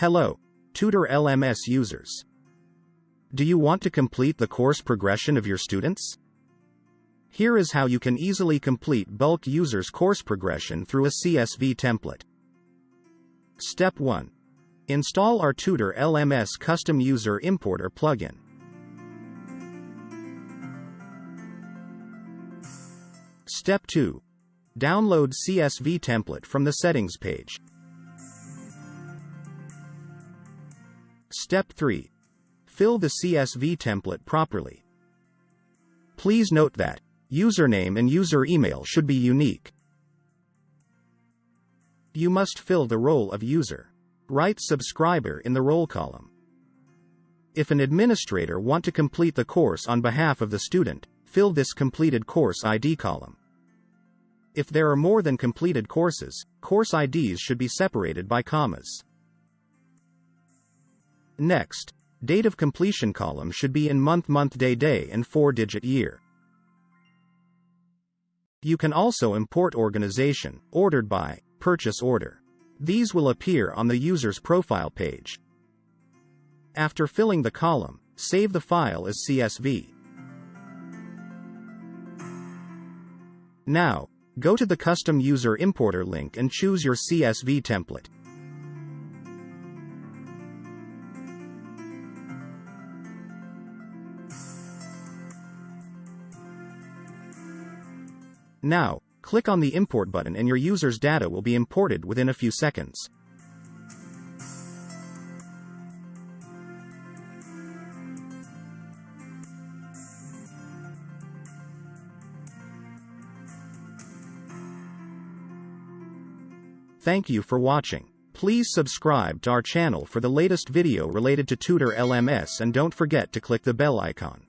Hello, Tutor LMS users. Do you want to complete the course progression of your students? Here is how you can easily complete bulk users' course progression through a CSV template. Step 1. Install our Tutor LMS Custom User Importer plugin. Step 2. Download CSV template from the settings page. Step 3. Fill the CSV template properly. Please note that username and user email should be unique. You must fill the role of user. Write subscriber in the role column. If an administrator want to complete the course on behalf of the student, fill this completed course ID column. If there are more than completed courses, course IDs should be separated by commas. Next, date of completion column should be in month, day, and 4-digit year. You can also import organization, ordered by, purchase order. These will appear on the user's profile page. After filling the column, save the file as CSV. Now, go to the Custom User Importer link and choose your CSV template. Now, click on the Import button and your user's data will be imported within a few seconds. Thank you for watching. Please subscribe to our channel for the latest video related to Tutor LMS and don't forget to click the bell icon.